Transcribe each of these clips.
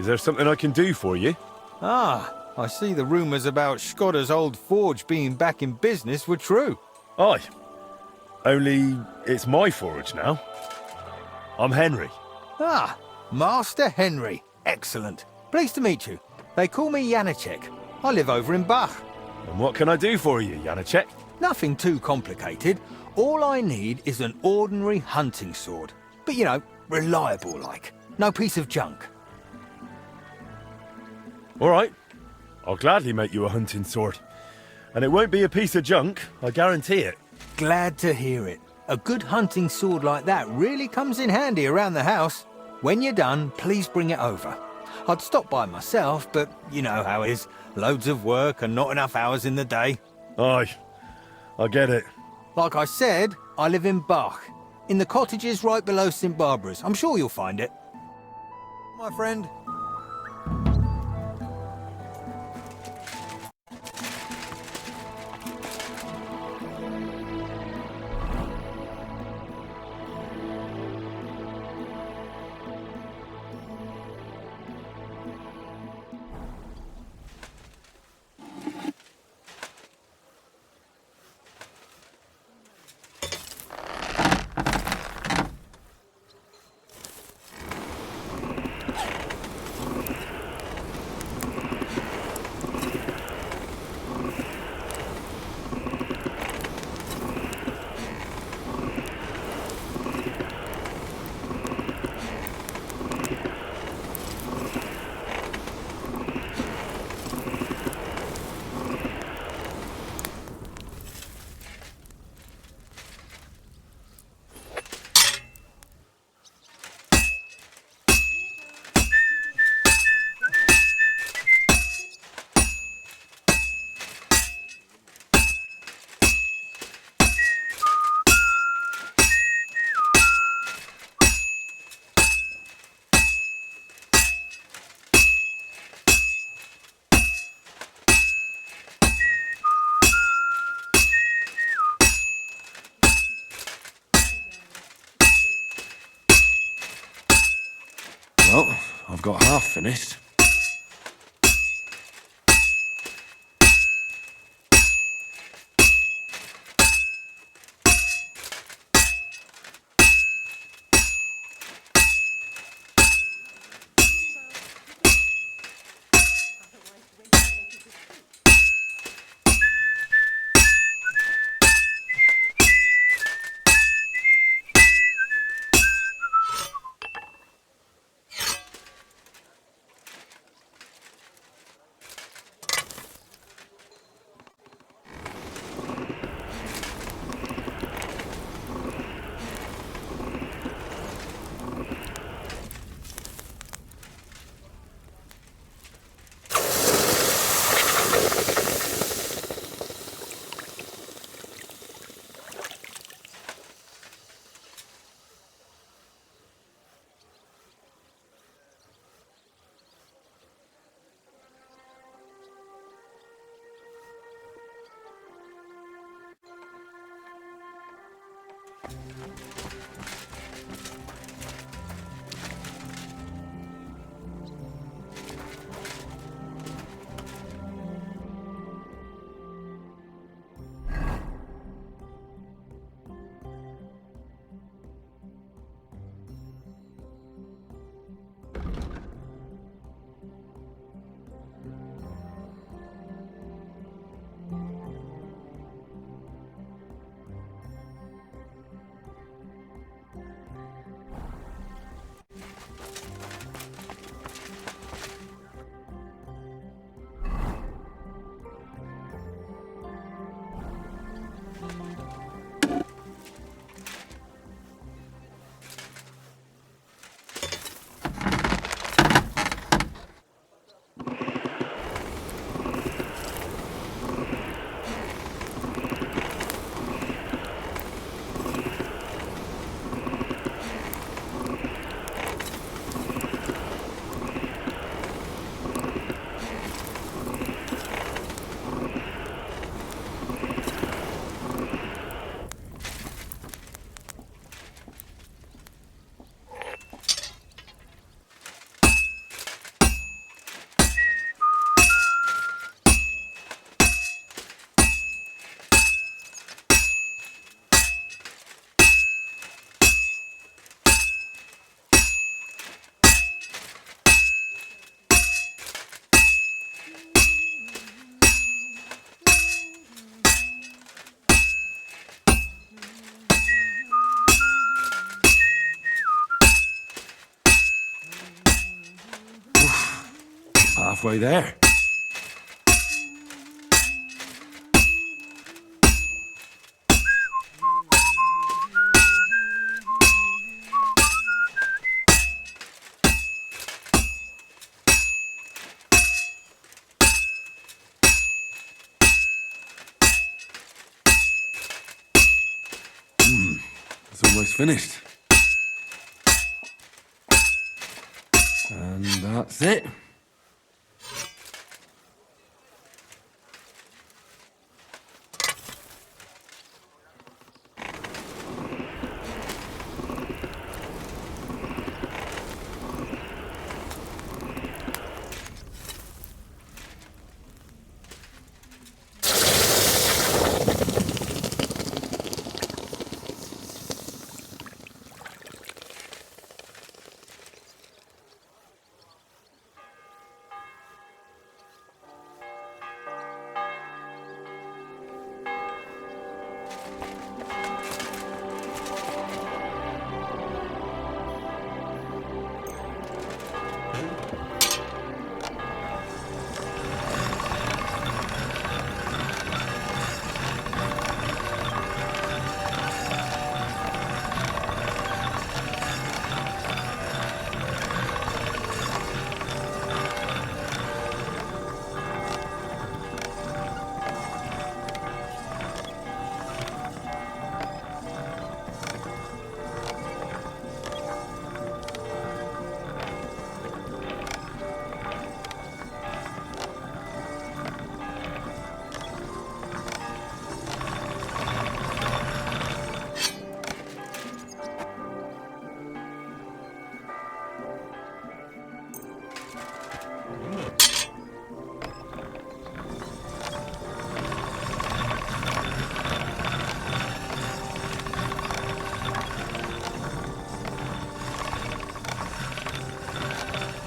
Is there something I can do for you? Ah, I see the rumours about Skodda's old forge being back in business were true. Aye. Only it's my forge now. I'm Henry. Ah, Master Henry. Excellent. Pleased to meet you. They call me Janacek. I live over in Bach. And what can I do for you, Janacek? Nothing too complicated. All I need is an ordinary hunting sword. But, you know, reliable like. No piece of junk. All right. I'll gladly make you a hunting sword. And it won't be a piece of junk, I guarantee it. Glad to hear it. A good hunting sword like that really comes in handy around the house. When you're done, please bring it over. I'd stop by myself, but you know how it is. Loads of work and not enough hours in the day. Aye, I get it. Like I said, I live in Bach. In the cottages right below St. Barbara's. I'm sure you'll find it. My friend. Well, I've got half finished. halfway there. It's almost finished. And that's it.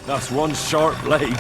That's one sharp blade.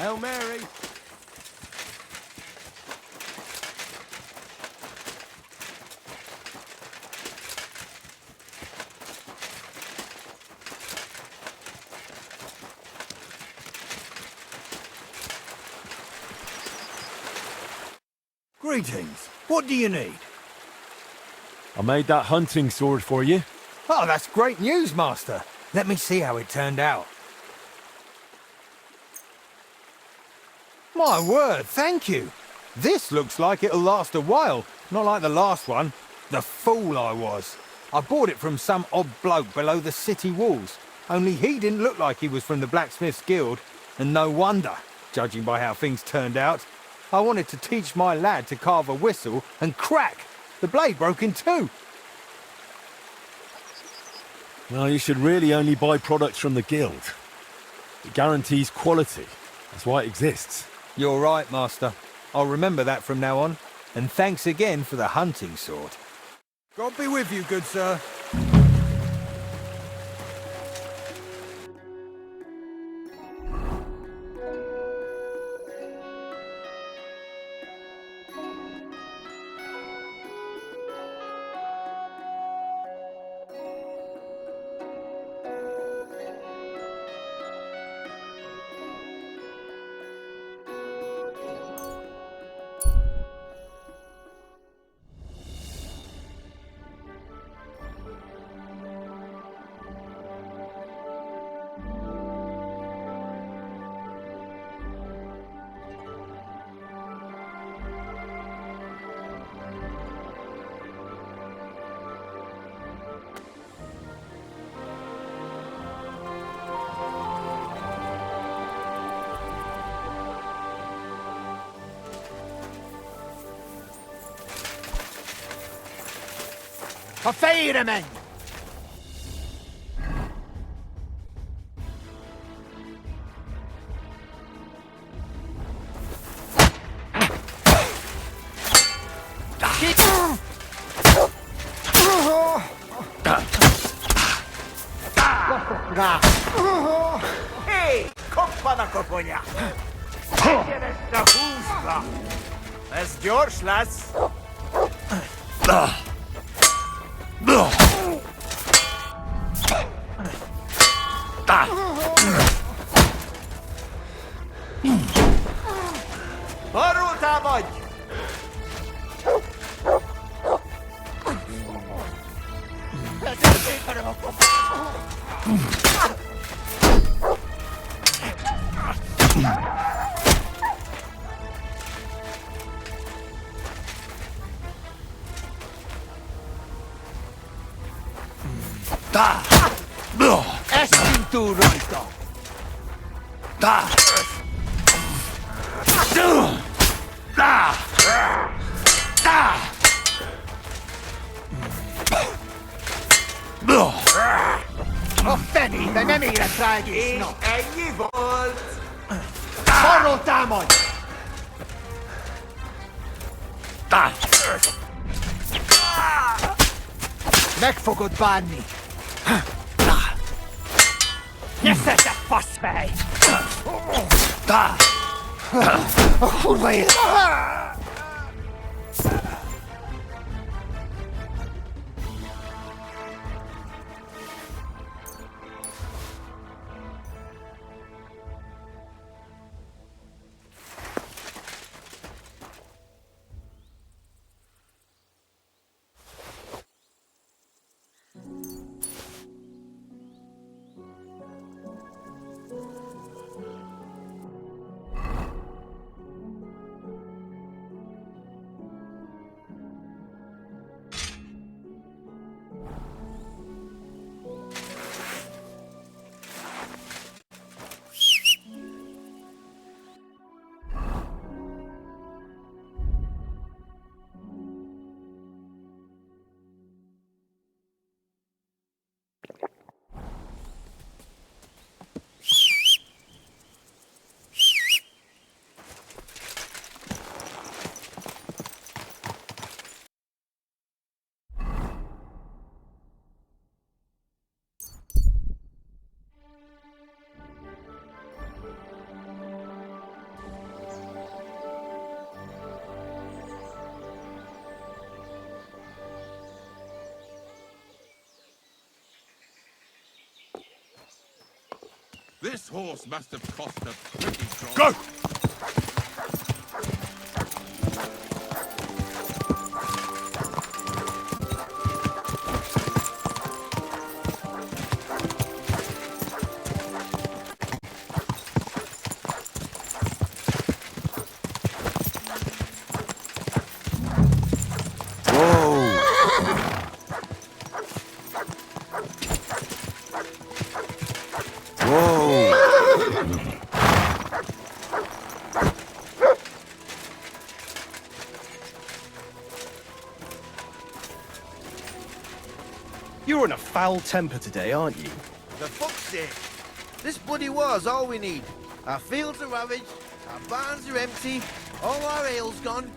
Hail Mary! Greetings. What do you need? I made that hunting sword for you. Oh, that's great news, Master. Let me see how it turned out. My word, thank you. This looks like it'll last a while, not like the last one. The fool I was. I bought it from some odd bloke below the city walls. Only he didn't look like he was from the Blacksmith's Guild, and no wonder, judging by how things turned out. I wanted to teach my lad to carve a whistle, and crack! The blade broke in two. Well, you should really only buy products from the guild. It guarantees quality. That's why it exists. You're right, Master. I'll remember that from now on. And thanks again for the hunting sword. God be with you, good sir. Fireman! Hej, koppana koponia! Gdzie ta húzba? Ez gyors lesz! Arról támadj! Estünk túl rajta! A fenébe nem érek rá egész nap! Ennyi volt! Arról támadj! Meg fogod bánni! Nyeszedtek, faszfej! A kurva élet! This horse must have cost a pretty drop. Go! You're in a foul temper today, aren't you? For fuck's sake. This bloody war's all we need. Our fields are ravaged, our barns are empty, all our ale's gone.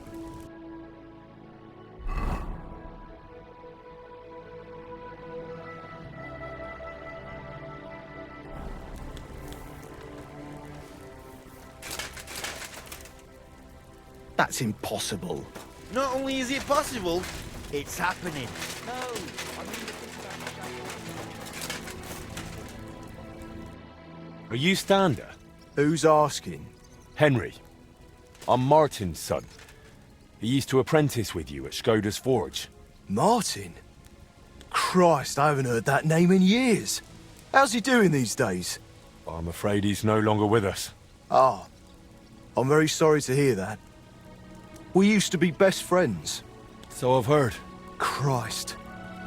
That's impossible. Not only is it possible, it's happening. Are you Stander? Who's asking? Henry. I'm Martin's son. He used to apprentice with you at Skoda's Forge. Martin? Christ, I haven't heard that name in years. How's he doing these days? I'm afraid he's no longer with us. Ah, I'm very sorry to hear that. We used to be best friends. So I've heard. Christ,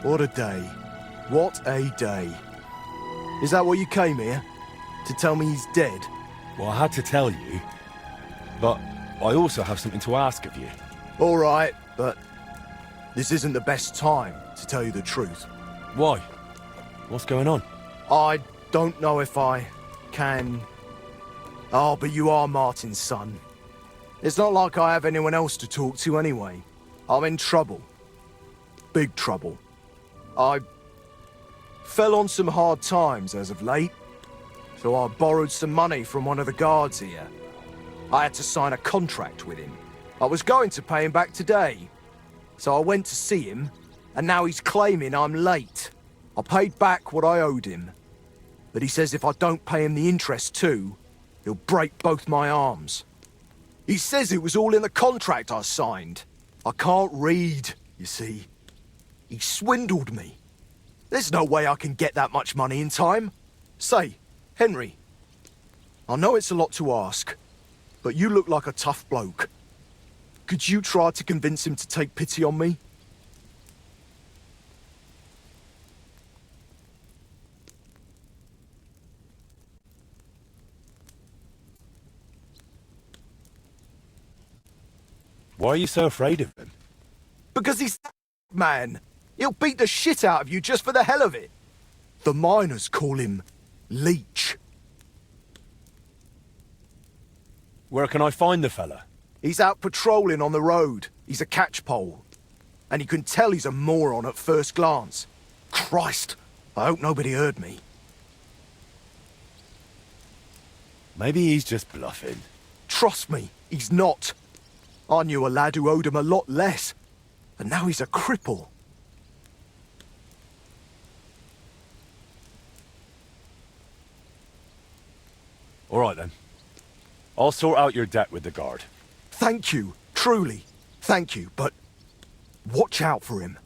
what a day. What a day. Is that what you came here? To tell me he's dead? Well, I had to tell you, but I also have something to ask of you. All right, but this isn't the best time to tell you the truth. Why? What's going on? I don't know if I can... Oh, but you are Martin's son. It's not like I have anyone else to talk to anyway. I'm in trouble. Big trouble. I fell on some hard times as of late, so I borrowed some money from one of the guards here. I had to sign a contract with him. I was going to pay him back today, so I went to see him, and now he's claiming I'm late. I paid back what I owed him, but he says if I don't pay him the interest too, he'll break both my arms. He says it was all in the contract I signed. I can't read, you see. He swindled me. There's no way I can get that much money in time. Say, Henry, I know it's a lot to ask, but you look like a tough bloke. Could you try to convince him to take pity on me? Why are you so afraid of him? Because he's man. He'll beat the shit out of you just for the hell of it. The miners call him Leech. Where can I find the fella? He's out patrolling on the road. He's a catchpole. And you can tell he's a moron at first glance. Christ, I hope nobody heard me. Maybe he's just bluffing. Trust me, he's not. I knew a lad who owed him a lot less. And now he's a cripple. All right, then. I'll sort out your debt with the guard. Thank you, truly. Thank you, but watch out for him.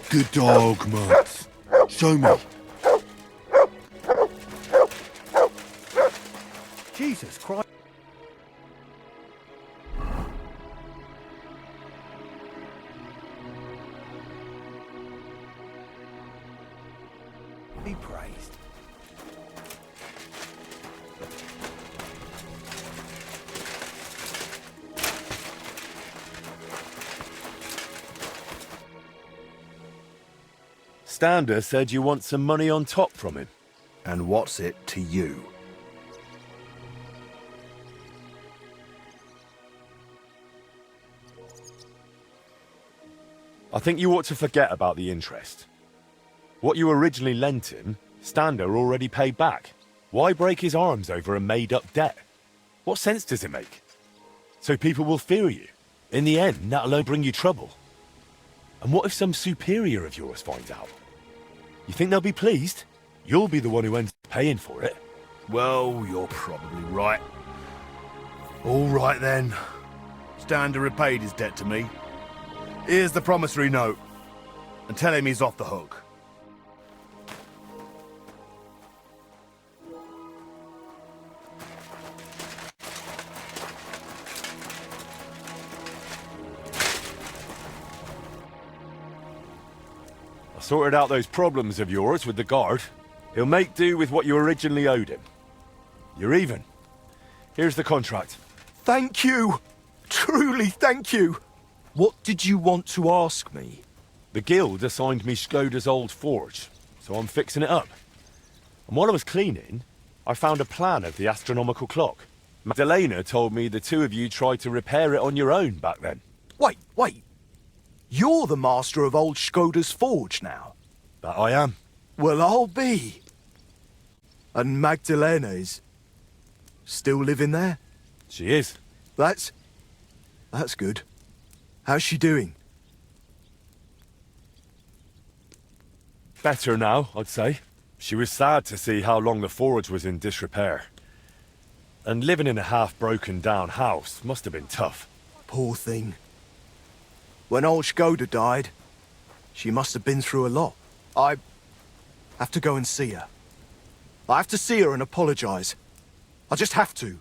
Good dog, Max. Show me. Jesus Christ. Be praised. Stander said you want some money on top from him. And what's it to you? I think you ought to forget about the interest. What you originally lent him, Stander already paid back. Why break his arms over a made-up debt? What sense does it make? So people will fear you. In the end, that'll only bring you trouble. And what if some superior of yours finds out? You think they'll be pleased? You'll be the one who ends up paying for it. Well, you're probably right. All right then. Stander repaid his debt to me. Here's the promissory note. And tell him he's off the hook. sorted out those problems of yours with the guard. He'll make do with what you originally owed him. You're even. Here's the contract. Thank you. Truly, thank you. What did you want to ask me? The guild assigned me Skoda's old forge, so I'm fixing it up. And while I was cleaning, I found a plan of the astronomical clock. Magdalena told me the two of you tried to repair it on your own back then. Wait. You're the master of old Skoda's forge now? That I am. Well, I'll be. And Magdalena is still living there? She is. That's good. How's she doing? Better now, I'd say. She was sad to see how long the forge was in disrepair. And living in a half-broken down house must have been tough. Poor thing. When old Skoda died, she must have been through a lot. I have to go and see her. I have to see her and apologize. I just have to.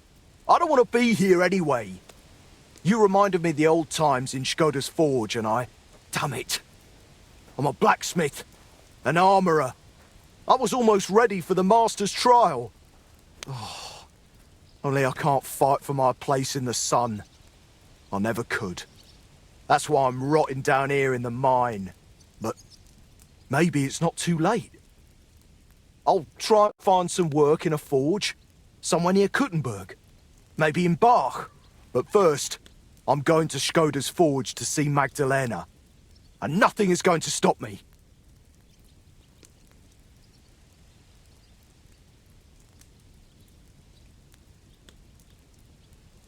I don't want to be here anyway. You reminded me of the old times in Skoda's forge and damn it. I'm a blacksmith, an armorer. I was almost ready for the master's trial. Oh, only I can't fight for my place in the sun. I never could. That's why I'm rotting down here in the mine. But maybe it's not too late. I'll try and find some work in a forge, somewhere near Kuttenberg. Maybe in Bach. But first, I'm going to Skoda's forge to see Magdalena. And nothing is going to stop me.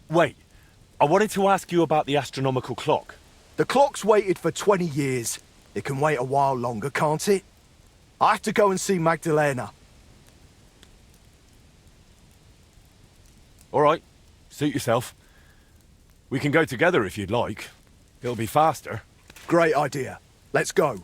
Wait, I wanted to ask you about the astronomical clock. The clock's waited for 20 years. It can wait a while longer, can't it? I have to go and see Magdalena. All right, suit yourself. We can go together if you'd like. It'll be faster. Great idea. Let's go.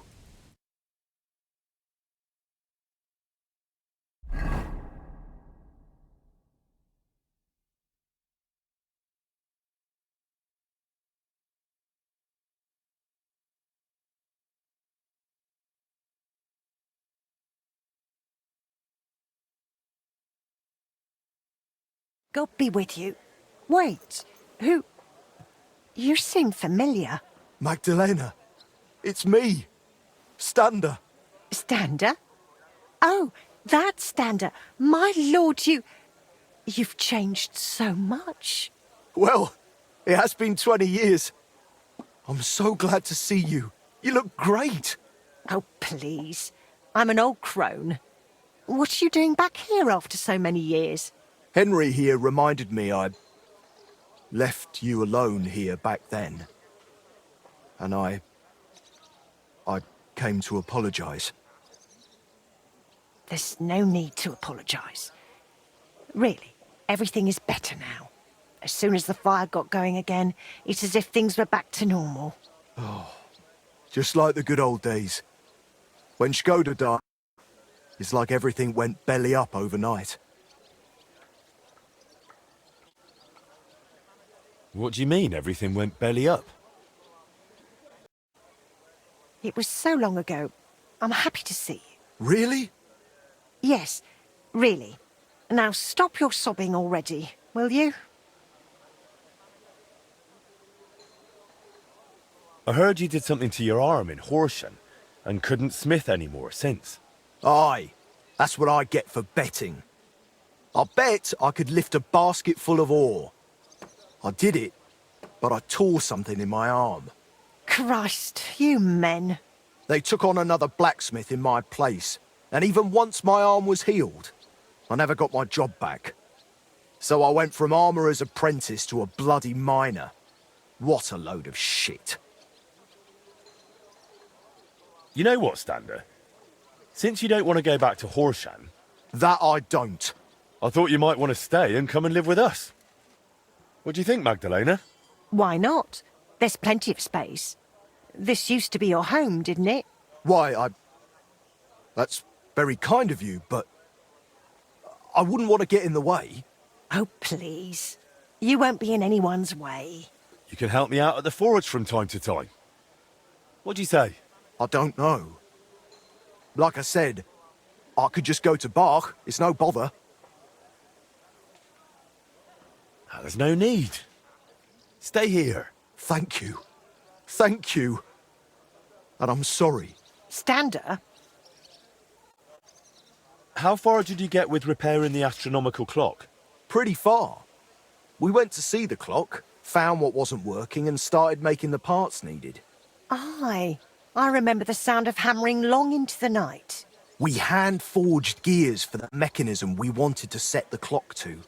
God be with you. Wait, who... You seem familiar. Magdalena, it's me. Stander. Stander? Oh, that Stander. My lord, you've changed so much. Well, it has been 20 years. I'm so glad to see you. You look great. Oh, please. I'm an old crone. What are you doing back here after so many years? Henry here reminded me I left you alone here back then. And I came to apologize. There's no need to apologise. Really, everything is better now. As soon as the fire got going again, it's as if things were back to normal. Just like the good old days. When Skoda died, it's like everything went belly up overnight. What do you mean everything went belly up? It was so long ago. I'm happy to see you. Really? Yes, really. Now stop your sobbing already, will you? I heard you did something to your arm in Horsham and couldn't smith anymore since. Aye, that's what I get for betting. I bet I could lift a basket full of ore. I did it, but I tore something in my arm. Christ, you men. They took on another blacksmith in my place, and even once my arm was healed, I never got my job back. So I went from armourer's apprentice to a bloody miner. What a load of shit. You know what, Stander? Since you don't want to go back to Horsham, That I don't. I thought you might want to stay and come and live with us. What do you think, Magdalena? Why not? There's plenty of space. This used to be your home, didn't it? Why, That's very kind of you, but I wouldn't want to get in the way. Oh, please. You won't be in anyone's way. You can help me out at the forge from time to time. What do you say? I don't know. Like I said, I could just go to Bach. It's no bother. There's no need. Stay here. Thank you. Thank you. And I'm sorry. Stander? How far did you get with repairing the astronomical clock? Pretty far. We went to see the clock, found what wasn't working, and started making the parts needed. Aye. I remember the sound of hammering long into the night. We hand-forged gears for the mechanism we wanted to set the clock to.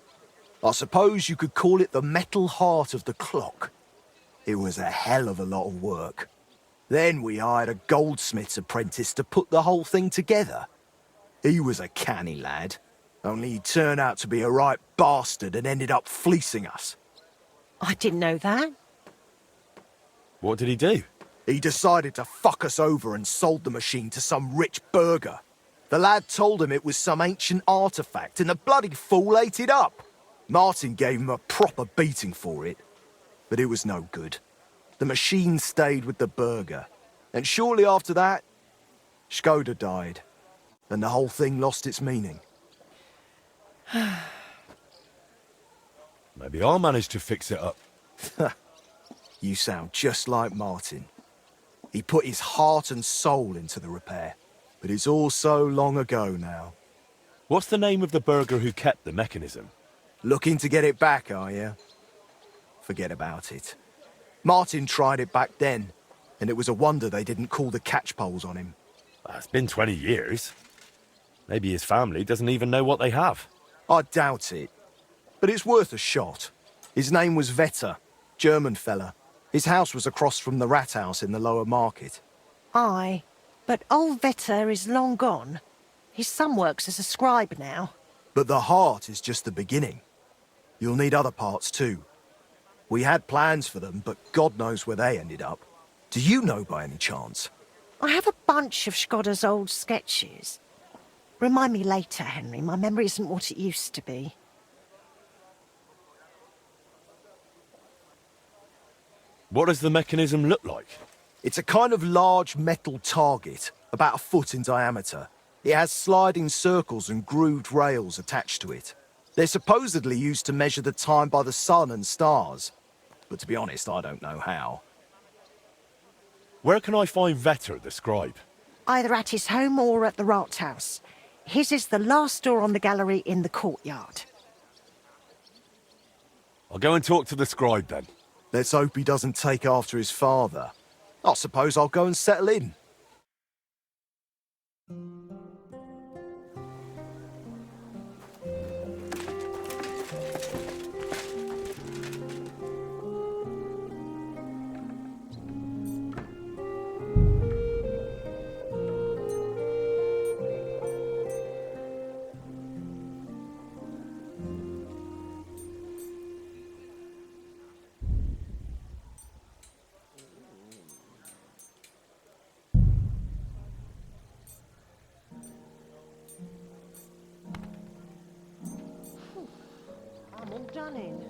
I suppose you could call it the metal heart of the clock. It was a hell of a lot of work. Then we hired a goldsmith's apprentice to put the whole thing together. He was a canny lad, only he turned out to be a right bastard and ended up fleecing us. I didn't know that. What did he do? He decided to fuck us over and sold the machine to some rich burgher. The lad told him it was some ancient artifact, and the bloody fool ate it up. Martin gave him a proper beating for it, but it was no good. The machine stayed with the burgher, and shortly after that, Skoda died, and the whole thing lost its meaning. Maybe I'll manage to fix it up. You sound just like Martin. He put his heart and soul into the repair, but it's all so long ago now. What's the name of the burgher who kept the mechanism? Looking to get it back, are you? Forget about it. Martin tried it back then, and it was a wonder they didn't call the catchpoles on him. It's been 20 years. Maybe his family doesn't even know what they have. I doubt it, but it's worth a shot. His name was Vetter, German fella. His house was across from the rat house in the lower market. Aye. But old Vetter is long gone. His son works as a scribe now. But the heart is just the beginning. You'll need other parts too. We had plans for them, but God knows where they ended up. Do you know by any chance? I have a bunch of Skoda's old sketches. Remind me later, Henry. My memory isn't what it used to be. What does the mechanism look like? It's a kind of large metal target, about a foot in diameter. It has sliding circles and grooved rails attached to it. They're supposedly used to measure the time by the sun and stars. But to be honest, I don't know how. Where can I find Vetter, the scribe? Either at his home or at the Rathaus. His is the last door on the gallery in the courtyard. I'll go and talk to the scribe then. Let's hope he doesn't take after his father. I suppose I'll go and settle in. I'm all done in.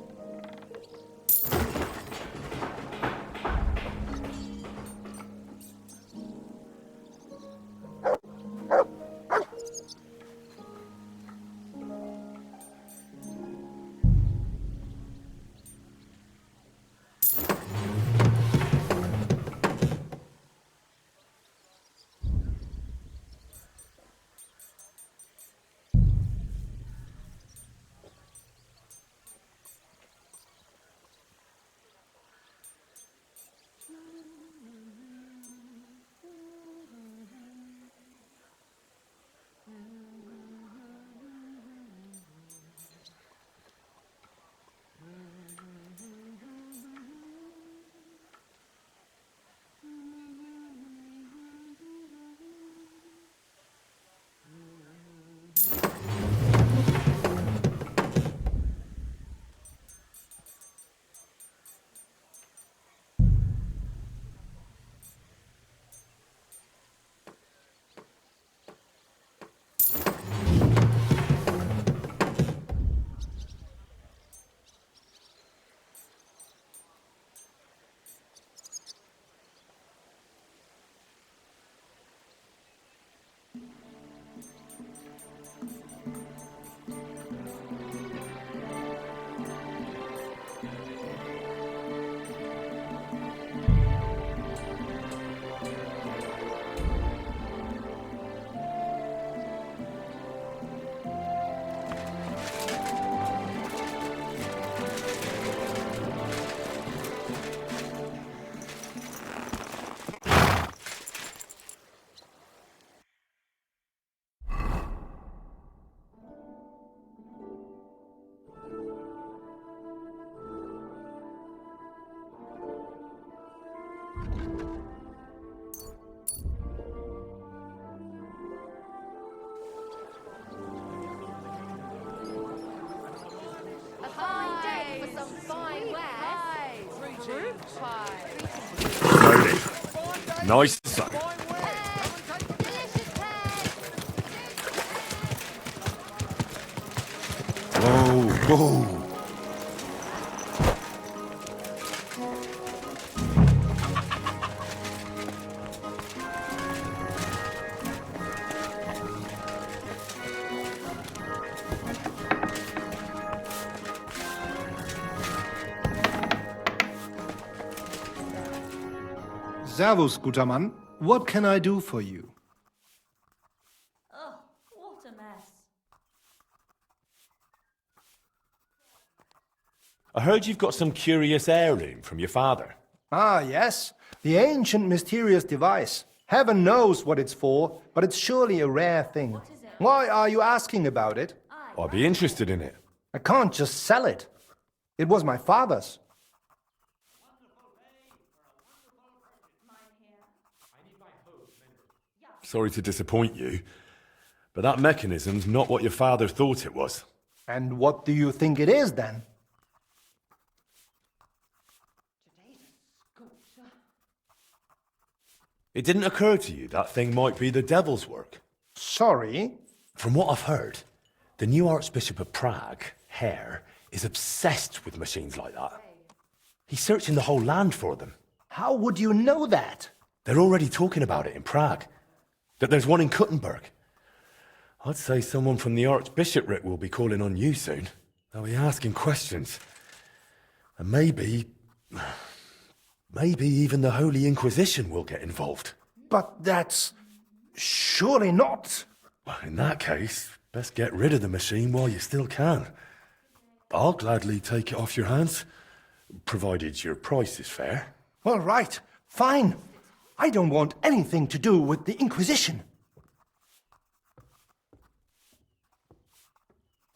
Slowly. Nice and slow. Whoa, whoa. Servus, guter Mann. What can I do for you? Oh, what a mess. I heard you've got some curious heirloom from your father. Ah, yes. The ancient mysterious device. Heaven knows what it's for, but it's surely a rare thing. Why are you asking about it? I'd be interested in it. I can't just sell it. It was my father's. Sorry to disappoint you, but that mechanism's not what your father thought it was. And what do you think it is, then? It didn't occur to you that thing might be the devil's work? Sorry? From what I've heard, the new Archbishop of Prague, Hare, is obsessed with machines like that. He's searching the whole land for them. How would you know that? They're already talking about it in Prague. That there's one in Kuttenberg. I'd say someone from the Archbishopric will be calling on you soon. They'll be asking questions. And maybe even the Holy Inquisition will get involved. But that's... surely not. Well, in that case, best get rid of the machine while you still can. I'll gladly take it off your hands, provided your price is fair. All right, fine. I don't want anything to do with the Inquisition.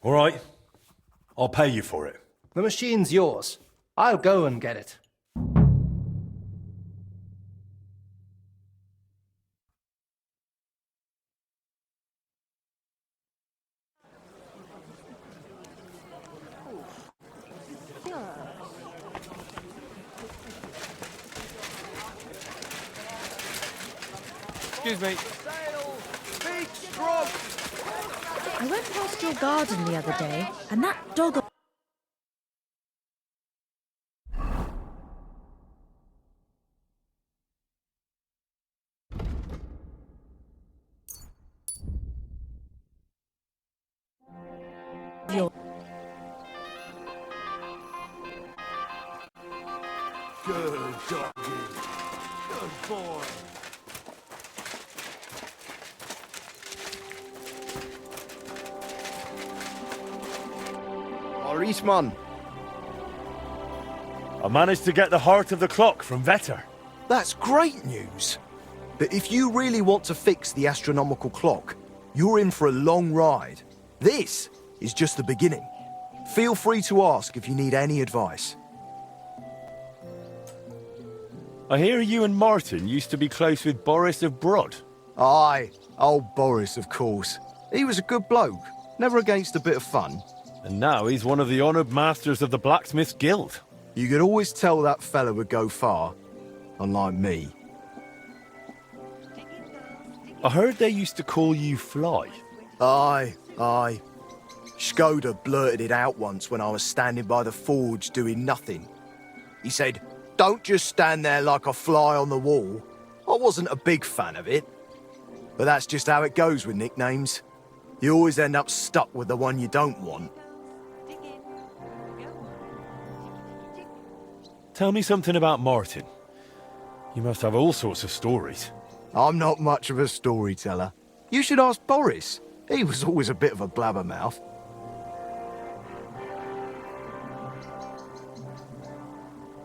All right, I'll pay you for it. The machine's yours. I'll go and get it. Excuse me. I went past your garden the other day, and that dog... Your... Good doggy. Good boy. Eastman. I managed to get the heart of the clock from Vetter. That's great news. But if you really want to fix the astronomical clock, you're in for a long ride. This is just the beginning. Feel free to ask if you need any advice. I hear you and Martin used to be close with Boris of Brod. Aye, old Boris, of course. He was a good bloke, never against a bit of fun. And now he's one of the honoured masters of the Blacksmith Guild. You could always tell that fella would go far, unlike me. I heard they used to call you Fly. Aye. Skoda blurted it out once when I was standing by the forge doing nothing. He said, "Don't just stand there like a fly on the wall." I wasn't a big fan of it. But that's just how it goes with nicknames. You always end up stuck with the one you don't want. Tell me something about Martin. You must have all sorts of stories. I'm not much of a storyteller. You should ask Boris. He was always a bit of a blabbermouth.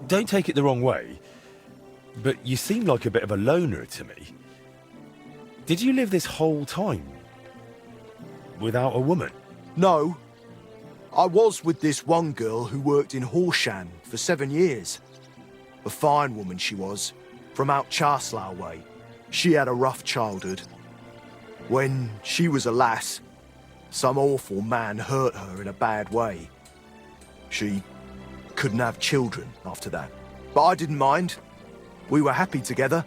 Don't take it the wrong way, but you seem like a bit of a loner to me. Did you live this whole time without a woman? No. I was with this one girl who worked in Horsham for 7 years. A fine woman she was, from out Charslow way. She had a rough childhood. When she was a lass, some awful man hurt her in a bad way. She couldn't have children after that. But I didn't mind. We were happy together.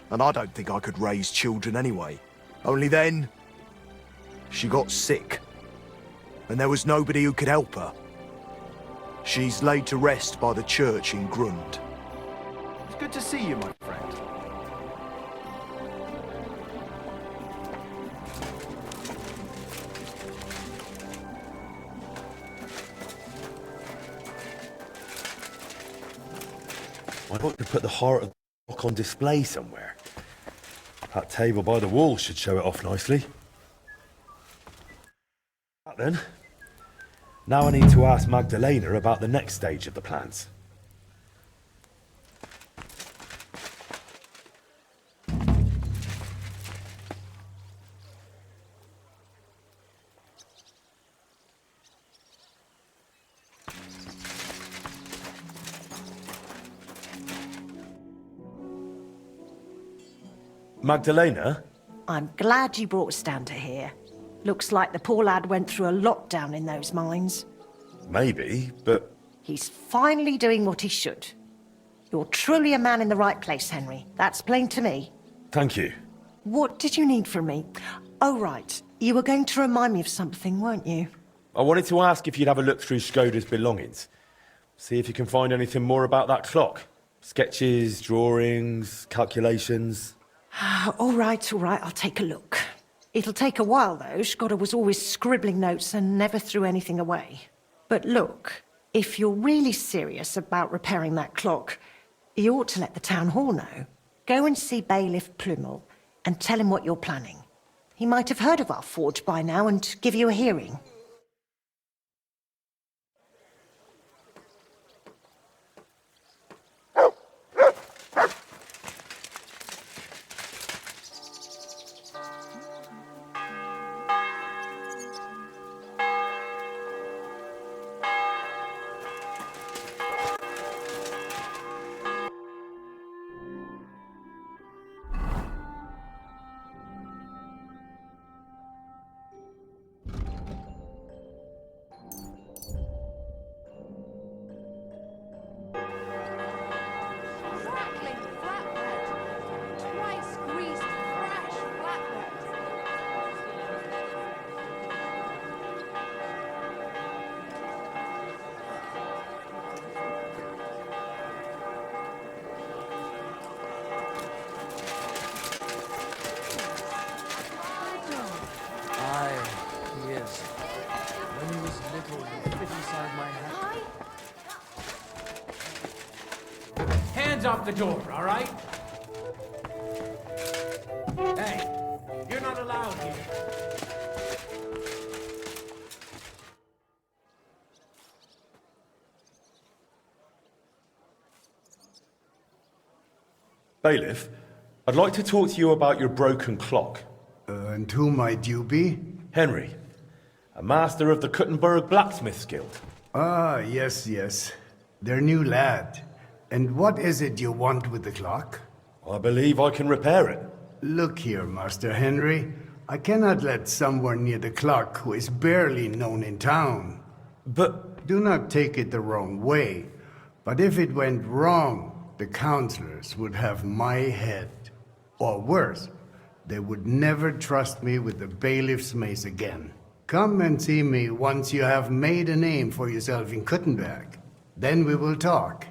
And I don't think I could raise children anyway. Only then, she got sick. And there was nobody who could help her. She's laid to rest by the church in Grund. It's good to see you, my friend. I'd like to put the heart of the rock on display somewhere. That table by the wall should show it off nicely. That then. Now I need to ask Magdalena about the next stage of the plans. Magdalena? I'm glad you brought Stander here. Looks like the poor lad went through a lot down in those mines. Maybe, but... He's finally doing what he should. You're truly a man in the right place, Henry. That's plain to me. Thank you. What did you need from me? Oh, right. You were going to remind me of something, weren't you? I wanted to ask if you'd have a look through Skoda's belongings. See if you can find anything more about that clock. Sketches, drawings, calculations... All right, I'll take a look. It'll take a while, though. Skoda was always scribbling notes and never threw anything away. But look, if you're really serious about repairing that clock, you ought to let the town hall know. Go and see Bailiff Plumel and tell him what you're planning. He might have heard of our forge by now and give you a hearing. Hands off the door, all right? Hey, you're not allowed here. Bailiff, I'd like to talk to you about your broken clock. And who might you be? Henry, a master of the Kuttenberg Blacksmith's Guild. Ah, yes. Their new lad. And what is it you want with the clock? I believe I can repair it. Look here, Master Henry. I cannot let someone near the clock who is barely known in town. But... Do not take it the wrong way. But if it went wrong, the counselors would have my head. Or worse, they would never trust me with the bailiff's mace again. Come and see me once you have made a name for yourself in Kuttenberg. Then we will talk.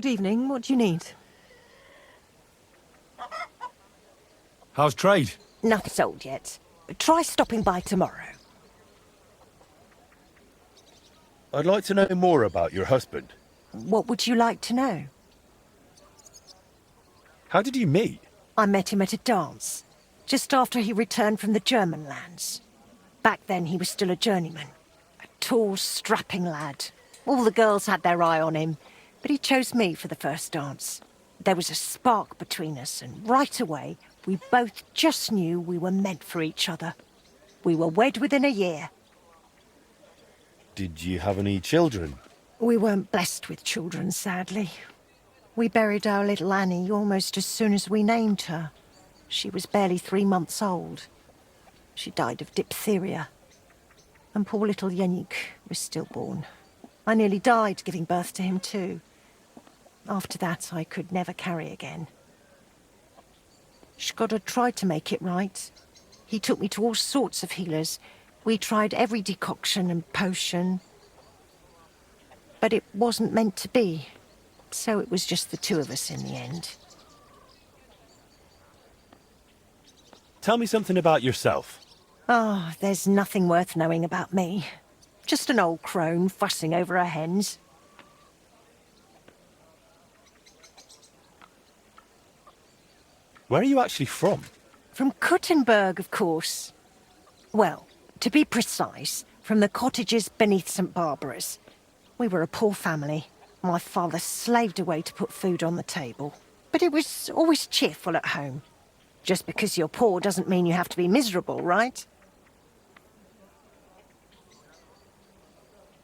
Good evening. What do you need? How's trade? Nothing sold yet. Try stopping by tomorrow. I'd like to know more about your husband. What would you like to know? How did you meet? I met him at a dance, just after he returned from the German lands. Back then he was still a journeyman. A tall, strapping lad. All the girls had their eye on him, but he chose me for the first dance. There was a spark between us, and right away, we both just knew we were meant for each other. We were wed within a year. Did you have any children? We weren't blessed with children, sadly. We buried our little Annie almost as soon as we named her. She was barely 3 months old. She died of diphtheria. And poor little Yannick was stillborn. I nearly died giving birth to him too. After that, I could never carry again. Shkoda tried to make it right. He took me to all sorts of healers. We tried every decoction and potion. But it wasn't meant to be. So it was just the two of us in the end. Tell me something about yourself. Ah, there's nothing worth knowing about me. Just an old crone fussing over her hens. Where are you actually from? From Kuttenberg, of course. Well, to be precise, from the cottages beneath St. Barbara's. We were a poor family. My father slaved away to put food on the table. But it was always cheerful at home. Just because you're poor doesn't mean you have to be miserable, right?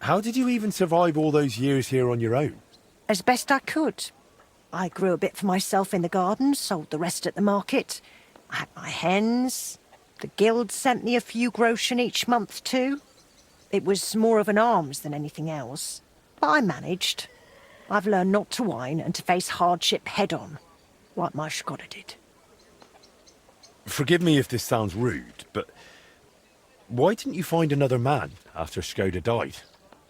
How did you even survive all those years here on your own? As best I could. I grew a bit for myself in the garden, sold the rest at the market. I had my hens. The guild sent me a few groschen each month too. It was more of an alms than anything else. But I managed. I've learned not to whine and to face hardship head-on, like my Shkoda did. Forgive me if this sounds rude, but why didn't you find another man after Shkoda died?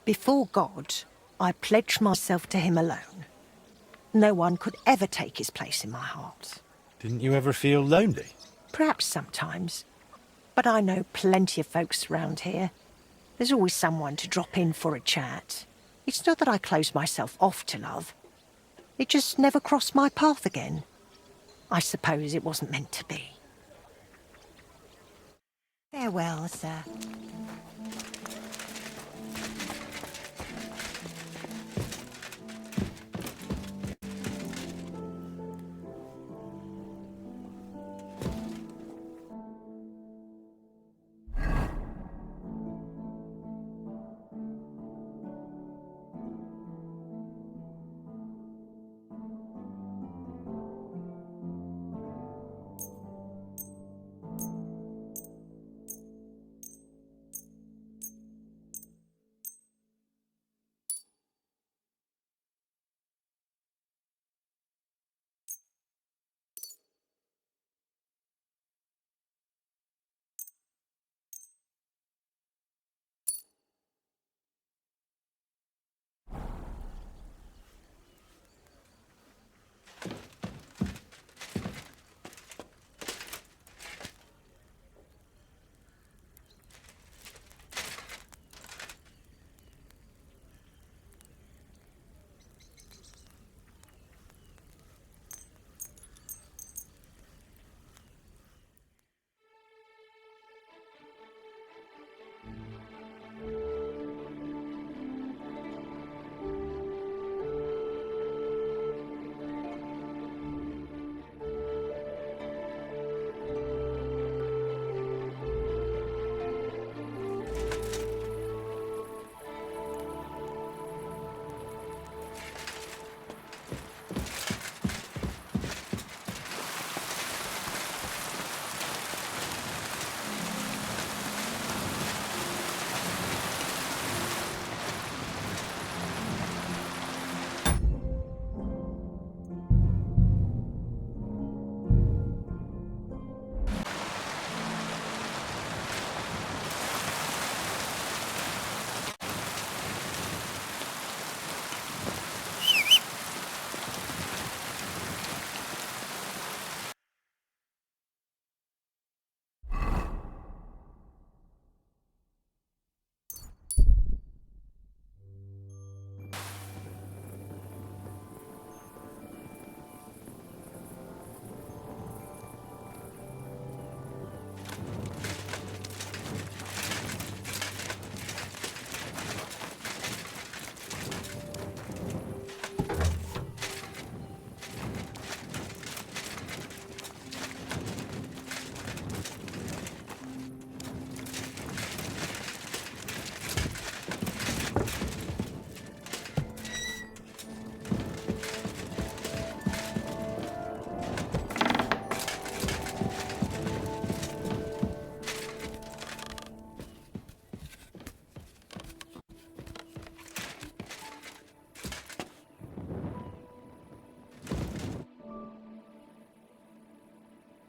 Before God, I pledged myself to him alone. No one could ever take his place in my heart. Didn't you ever feel lonely? Perhaps sometimes. But I know plenty of folks around here. There's always someone to drop in for a chat. It's not that I closed myself off to love. It just never crossed my path again. I suppose it wasn't meant to be. Farewell, sir.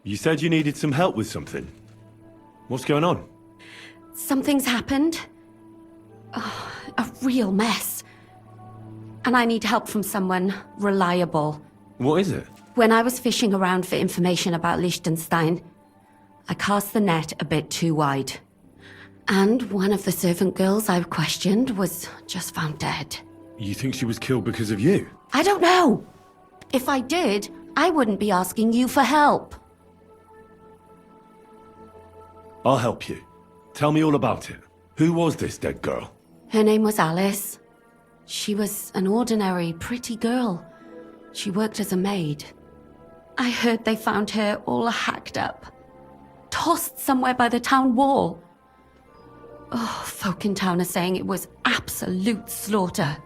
You said you needed some help with something. What's going on? Something's happened. Oh, a real mess. And I need help from someone reliable. What is it? When I was fishing around for information about Liechtenstein, I cast the net a bit too wide. And one of the servant girls I questioned was just found dead. You think she was killed because of you? I don't know. If I did, I wouldn't be asking you for help. I'll help you. Tell me all about it. Who was this dead girl? Her name was Alice. She was an ordinary, pretty girl. She worked as a maid. I heard they found her all hacked up, tossed somewhere by the town wall. Oh, folk in town are saying it was absolute slaughter.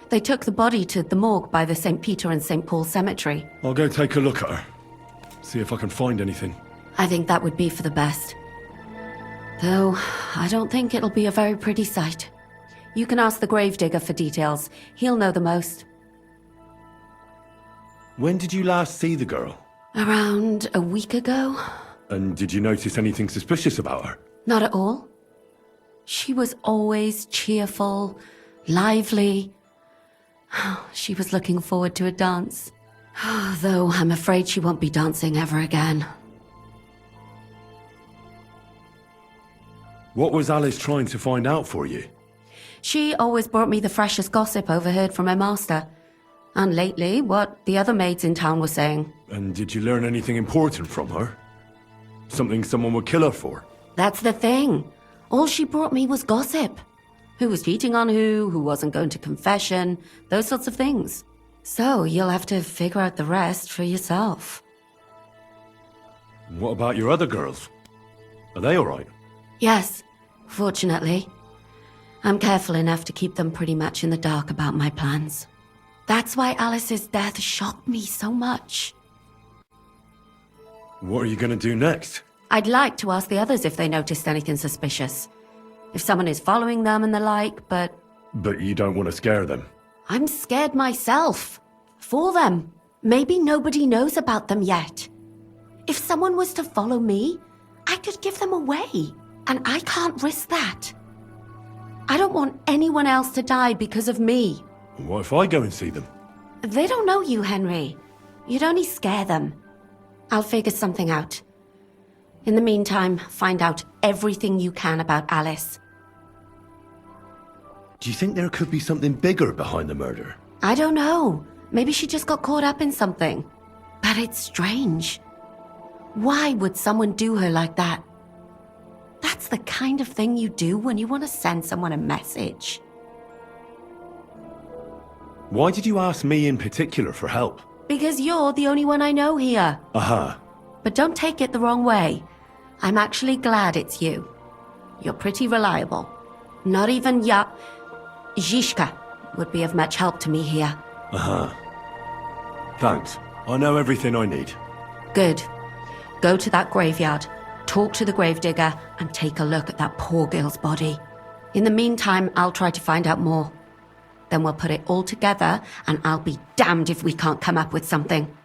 They took the body to the morgue by the St. Peter and St. Paul cemetery. I'll go take a look at her. See if I can find anything. I think that would be for the best. Though, I don't think it'll be a very pretty sight. You can ask the gravedigger for details. He'll know the most. When did you last see the girl? Around a week ago? And did you notice anything suspicious about her? Not at all. She was always cheerful, lively. She was looking forward to a dance. Though I'm afraid she won't be dancing ever again. What was Alice trying to find out for you? She always brought me the freshest gossip overheard from her master. And lately, what the other maids in town were saying. And did you learn anything important from her? Something someone would kill her for? That's the thing. All she brought me was gossip. Who was cheating on who wasn't going to confession, those sorts of things. So you'll have to figure out the rest for yourself. What about your other girls? Are they all right? Yes, fortunately. I'm careful enough to keep them pretty much in the dark about my plans. That's why Alice's death shocked me so much. What are you going to do next? I'd like to ask the others if they noticed anything suspicious. If someone is following them and the like, but... But you don't want to scare them? I'm scared myself. For them. Maybe nobody knows about them yet. If someone was to follow me, I could give them away. And I can't risk that. I don't want anyone else to die because of me. What if I go and see them? They don't know you, Henry. You'd only scare them. I'll figure something out. In the meantime, find out everything you can about Alice. Do you think there could be something bigger behind the murder? I don't know. Maybe she just got caught up in something. But it's strange. Why would someone do her like that? That's the kind of thing you do when you want to send someone a message. Why did you ask me in particular for help? Because you're the only one I know here. Aha. But don't take it the wrong way. I'm actually glad it's you. You're pretty reliable. Not even Zhishka would be of much help to me here. Aha. Thanks. I know everything I need. Good. Go to that graveyard, talk to the gravedigger, and take a look at that poor girl's body. In the meantime, I'll try to find out more. Then we'll put it all together, and I'll be damned if we can't come up with something.